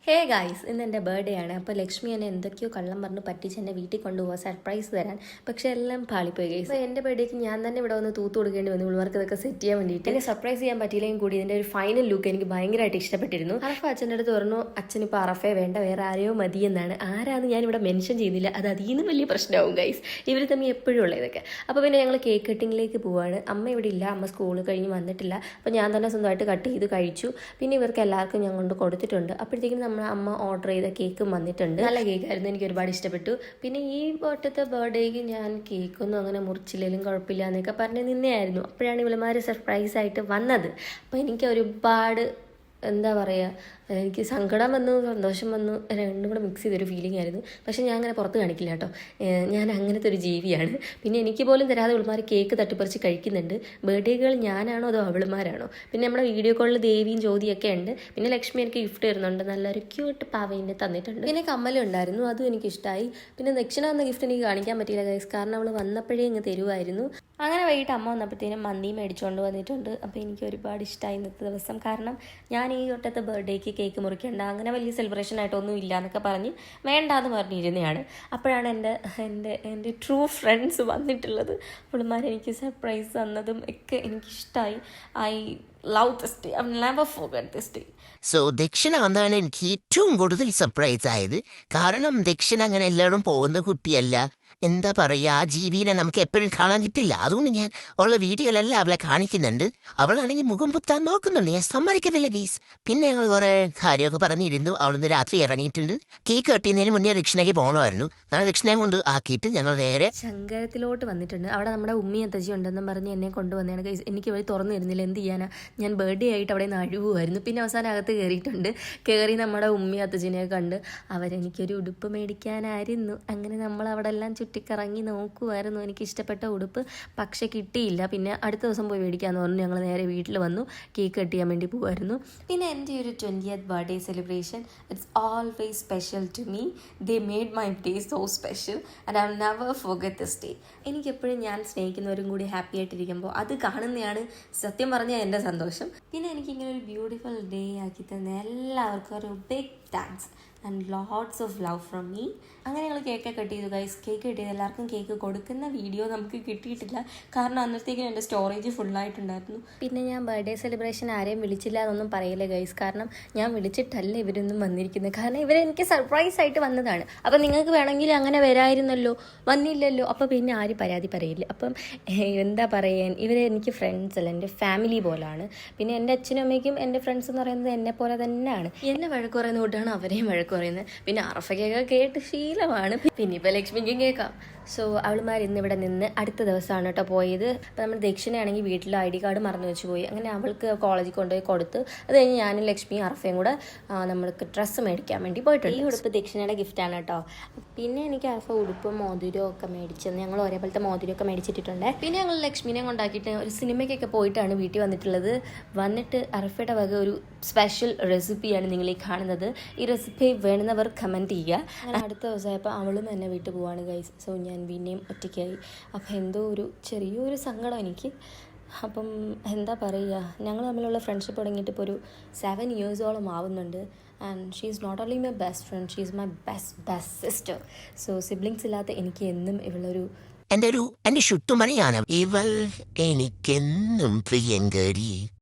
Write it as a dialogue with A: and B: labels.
A: Hey guys, ഇന്ന് എൻ്റെ birthday ആണ്. അപ്പോൾ ലക്ഷ്മി എന്നെ എന്തൊക്കെയോ കള്ളം പറഞ്ഞ് പറ്റിച്ച് എന്നെ വീട്ടിൽ കൊണ്ടുപോകാൻ സർപ്രൈസ് തരാൻ. പക്ഷേ എല്ലാം പാളിപ്പോയി ഗൈസ്. അപ്പോൾ എൻ്റെ ബർത്ത്ഡേക്ക് ഞാൻ തന്നെ ഇവിടെ വന്ന് തൂത്ത് കൊടുക്കേണ്ടി വന്നു ഇവൾക്ക് ഇതൊക്കെ സെറ്റ് ചെയ്യാൻ വേണ്ടിയിട്ട്. എന്നെ സർപ്രൈസ് ചെയ്യാൻ പറ്റിയില്ലെങ്കിൽ കൂടി ഇതിൻ്റെ ഒരു ഫൈനൽ ലുക്ക് എനിക്ക് ഭയങ്കരമായിട്ട് ഇഷ്ടപ്പെട്ടിരുന്നു. അറഫ അച്ഛൻ്റെ അടുത്ത് പറഞ്ഞു, അച്ഛനിപ്പോൾ അറഫേ വേണ്ട, വേറെ ആരെയോ മതി എന്നാണ്. ആരാന്ന് ഞാനിവിടെ മെൻഷൻ ചെയ്യുന്നില്ല, അത് അതിൽ നിന്ന് വലിയ പ്രശ്നമാവും ഗൈസ്. ഇവർ തമ്മിൽ എപ്പോഴും ഉള്ള ഇതൊക്കെ. അപ്പോൾ പിന്നെ ഞങ്ങൾ കേക്ക് കട്ടിങ്ങിലേക്ക് പോവാണ്. അമ്മ ഇവിടെ ഇല്ല, അമ്മ സ്കൂൾ കഴിഞ്ഞ് വന്നിട്ടില്ല. അപ്പോൾ ഞാൻ തന്നെ സ്വന്തമായിട്ട് കട്ട് ചെയ്ത് കഴിച്ചു. പിന്നെ ഇവർക്ക് എല്ലാവർക്കും ഞാൻ കൊണ്ട് കൊടുത്തിട്ടുണ്ട്. അപ്പോഴത്തേക്കും നമ്മളെ അമ്മ ഓർഡർ ചെയ്ത കേക്കും വന്നിട്ടുണ്ട്. നല്ല കേക്കായിരുന്നു, എനിക്ക് ഒരുപാട് ഇഷ്ടപ്പെട്ടു. പിന്നെ ഈ വട്ടത്തെ ബർത്ത്ഡേക്ക് ഞാൻ കേക്കൊന്നും അങ്ങനെ മുറിച്ചില്ലെങ്കിലും കുഴപ്പമില്ല എന്നൊക്കെ പറഞ്ഞ് നിന്നെയായിരുന്നു. അപ്പോഴാണ് ഇവളുമാർ സർപ്രൈസ് ആയിട്ട് വന്നത്. അപ്പോൾ എനിക്ക് ഒരുപാട് എന്താ പറയുക, എനിക്ക് സങ്കടം വന്നു, സന്തോഷം വന്നു, രണ്ടും കൂടെ മിക്സ് ചെയ്തൊരു ഫീലിംഗ് ആയിരുന്നു. പക്ഷേ ഞാൻ അങ്ങനെ പുറത്ത് കാണിക്കില്ല കേട്ടോ, ഞാൻ അങ്ങനത്തെ ഒരു ജീവിയാണ്. പിന്നെ എനിക്ക് പോലും തരാതെ ഇവളുമാർ കേക്ക് തട്ടിപ്പറിച്ച് കഴിക്കുന്നുണ്ട്. ബർത്ത്ഡേകൾ ഞാനാണോ അതോ അവളുമാരാണോ? പിന്നെ നമ്മുടെ വീഡിയോ കോളിൽ ദേവിയും ജ്യോതിയൊക്കെ ഉണ്ട്. പിന്നെ ലക്ഷ്മി എനിക്ക് ഗിഫ്റ്റ് തരുന്നുണ്ട്, നല്ലൊരു ക്യൂട്ട് പാവേനെ തന്നിട്ടുണ്ട്. പിന്നെ കമ്മലും ഉണ്ടായിരുന്നു, അതും എനിക്ക് ഇഷ്ടമായി. പിന്നെ ദക്ഷിണ എന്ന ഗിഫ്റ്റ് എനിക്ക് കാണിക്കാൻ പറ്റിയില്ല ഗൈസ്, കാരണം അവൾ വന്നപ്പോഴേ ഇങ്ങ് തരുമായിരുന്നു. അങ്ങനെ വൈകിട്ട് അമ്മ വന്നപ്പോഴത്തേനും മന്തി മേടിച്ചുകൊണ്ട് വന്നിട്ടുണ്ട്. അപ്പോൾ എനിക്ക് ഒരുപാട് ഇഷ്ടമായി ഇന്നത്തെ ദിവസം. കാരണം ഞാൻ ഈ വട്ടത്തെ ബർത്ത്ഡേക്ക് കേക്ക് മുറിക്കേണ്ട, അങ്ങനെ വലിയ സെലിബ്രേഷൻ ആയിട്ടൊന്നും ഇല്ല എന്നൊക്കെ പറഞ്ഞ് വേണ്ടാന്ന് പറഞ്ഞിരുന്നതാണ്. അപ്പോഴാണ് എൻ്റെ ട്രൂ ഫ്രണ്ട്സ് വന്നിട്ടുള്ളത്. അവളുമാർ എനിക്ക് സർപ്രൈസ് തന്നതും ഒക്കെ എനിക്കിഷ്ടമായി. I love this day, I will never forget this day.
B: So Dakshina വന്നാണ് എനിക്ക് ഏറ്റവും കൂടുതൽ സർപ്രൈസ് ആയത്. കാരണം ദക്ഷിണ അങ്ങനെ എല്ലാവരും പോകുന്ന കുട്ടിയല്ല. എന്താ പറയുക, ആ ജീവിനെ നമുക്ക് എപ്പോഴും കാണാൻ കിട്ടില്ല. അതുകൊണ്ട് ഞാൻ ഉള്ള വീഡിയോയിലെല്ലാം അവളെ കാണിക്കുന്നുണ്ട്. അവളാണെങ്കിൽ മുഖം പുത്താൻ നോക്കുന്നുണ്ട്, ഞാൻ സമ്മതിക്കുന്നില്ല ഗീസ്. പിന്നെ ഞങ്ങൾ കുറേ കാര്യമൊക്കെ പറഞ്ഞിരുന്നു. അവളിന്ന് രാത്രി ഇറങ്ങിയിട്ടുണ്ട്. കേക്ക് കട്ടിയുന്നതിന് മുന്നേ ദക്ഷിണയ്ക്ക് പോകണമായിരുന്നു. ഞാൻ ദക്ഷിണയെ കൊണ്ട് ആക്കിയിട്ട് ഞങ്ങൾ നേരെ
A: ശങ്കരത്തിലോട്ട് വന്നിട്ടുണ്ട്. അവിടെ നമ്മുടെ ഉമ്മി അത്തച്ചി ഉണ്ടെന്നും പറഞ്ഞ് എന്നെ കൊണ്ടുവന്നതാണ് ഗൈസ്. എനിക്ക് വഴി തുറന്നു തരുന്നില്ല, എന്ത് ചെയ്യാനാ. ഞാൻ ബർത്ത്ഡേ ആയിട്ട് അവിടെ നിന്ന് അഴുവുമായിരുന്നു. പിന്നെ അവസാനം അകത്ത് കയറിയിട്ടുണ്ട്. കയറി നമ്മുടെ ഉമ്മി അത്തച്ചിനെ കണ്ട് അവരെനിക്കൊരു ഉടുപ്പ് മേടിക്കാനായിരുന്നു. അങ്ങനെ നമ്മൾ അവിടെ എല്ലാം ചുറ്റിക്കറങ്ങി നോക്കുമായിരുന്നു. എനിക്ക് ഇഷ്ടപ്പെട്ട ഉടുപ്പ് പക്ഷെ കിട്ടിയില്ല. പിന്നെ അടുത്ത ദിവസം പോയി മേടിക്കാമെന്ന് പറഞ്ഞു. ഞങ്ങൾ നേരെ വീട്ടിൽ വന്നു, കേക്ക് കട്ട് ചെയ്യാൻ വേണ്ടി പോകുമായിരുന്നു. പിന്നെ എൻ്റെ ഒരു 20th birthday celebration, it's always special to me. They made my day so special and I will never forget this day. എനിക്കെപ്പോഴും ഞാൻ സ്നേഹിക്കുന്നവരും കൂടി ഹാപ്പി ആയിട്ടിരിക്കുമ്പോൾ അത് കാണുന്നതാണ് സത്യം പറഞ്ഞാൽ എൻ്റെ സന്തോഷം. പിന്നെ എനിക്കിങ്ങനെ ഒരു ബ്യൂട്ടിഫുൾ ഡേ ആക്കി തന്ന എല്ലാവർക്കും ഒരു big thanks and lots of love from me. അങ്ങനെ ഞങ്ങൾ കേക്ക് കട്ട് ചെയ്തു ഗൈസ്. കേക്ക് കട്ട് ചെയ്ത് എല്ലാവർക്കും കേക്ക് കൊടുക്കുന്ന വീഡിയോ നമുക്ക് കിട്ടിയിട്ടില്ല, കാരണം അന്നത്തേക്കും എൻ്റെ സ്റ്റോറേജ് ഫുള്ളായിട്ടുണ്ടായിരുന്നു. പിന്നെ ഞാൻ ബർത്ത്ഡേ സെലിബ്രേഷൻ ആരെയും വിളിച്ചില്ല എന്നൊന്നും പറയില്ല ഗൈസ്, കാരണം ഞാൻ വിളിച്ചിട്ടല്ല ഇവരൊന്നും വന്നിരിക്കുന്നത്. കാരണം ഇവരെനിക്ക് സർപ്രൈസ് ആയിട്ട് വന്നതാണ്. അപ്പം നിങ്ങൾക്ക് വേണമെങ്കിൽ അങ്ങനെ വരായിരുന്നല്ലോ, വന്നില്ലല്ലോ, അപ്പോൾ പിന്നെ ആരും പരാതി പറയില്ല. അപ്പം എന്താ പറയാൻ, ഇവരെനിക്ക് ഫ്രണ്ട്സ് അല്ല, എൻ്റെ ഫാമിലി പോലാണ്. പിന്നെ എൻ്റെ അച്ഛനും അമ്മയ്ക്കും എൻ്റെ ഫ്രണ്ട്സ് എന്ന് പറയുന്നത് എന്നെ പോലെ തന്നെയാണ്. എന്നെ വഴക്ക് പറയുന്ന കൂട്ടാണ് അവരെയും വഴക്ക് പറയുന്നത്. പിന്നെ അറഫയ്ക്കൊക്കെ കേട്ട് ശീലമാണ്. പിന്നെ ഇപ്പം ലക്ഷ്മിക്കും കേൾക്കാം. സോ അവളുമാർ ഇന്നിവിടെ നിന്ന് അടുത്ത ദിവസമാണ് കേട്ടോ പോയത്. അപ്പോൾ നമ്മൾ ദക്ഷിണയാണെങ്കിൽ വീട്ടിൽ ID കാർഡ് മറന്നു വെച്ച് പോയി. അങ്ങനെ അവൾക്ക് കോളേജിൽ കൊണ്ടുപോയി കൊടുത്ത് അത് കഴിഞ്ഞ് ഞാനും ലക്ഷ്മിയും അറഫയും കൂടെ നമ്മൾക്ക് ഡ്രസ്സ് മേടിക്കാൻ വേണ്ടി പോയിട്ടുണ്ട്. ഈ ഉടുപ്പ് ദക്ഷിണയുടെ ഗിഫ്റ്റാണ് കേട്ടോ. പിന്നെ എനിക്ക് അറഫ ഉടുപ്പും മോതിരവും ഒക്കെ മേടിച്ചെന്ന്, ഞങ്ങൾ ഒരേപോലത്തെ മോതിരമൊക്കെ മേടിച്ചിട്ടുണ്ട്. പിന്നെ ഞങ്ങൾ ലക്ഷ്മിനെ കൊണ്ടാക്കിയിട്ട് ഒരു സിനിമയ്ക്കൊക്കെ പോയിട്ടാണ് വീട്ടിൽ വന്നിട്ടുള്ളത്. വന്നിട്ട് അറഫയുടെ വക ഒരു സ്പെഷ്യൽ റെസിപ്പിയാണ് നിങ്ങൾ ഈ കാണുന്നത്. ഈ റെസിപ്പി വേണമെന്നവർ കമൻറ്റ് ചെയ്യുക. അടുത്ത ദിവസമായപ്പോൾ അവളും എന്നെ വീട്ടിൽ പോവാണ് ഗൈസ്. സോ ഞാൻ പിന്നെയും ഒറ്റയ്ക്കായി. അപ്പം എന്തോ ഒരു ചെറിയൊരു സങ്കടം എനിക്ക്. അപ്പം എന്താ പറയുക, ഞങ്ങൾ തമ്മിലുള്ള ഫ്രണ്ട്ഷിപ്പ് തുടങ്ങിയിട്ട് ഇപ്പോൾ ഒരു 7 ഇയേഴ്സോളം ആവുന്നുണ്ട്. And she is not only my best friend, she is my best sister. So siblings ഇല്ലാത്ത എനിക്ക് എന്നും ഇവളൊരു
B: എൻ്റെ ശുട്ടുമണിയാണ്. ഇവൾ എനിക്കെന്നും പ്രിയങ്കരി.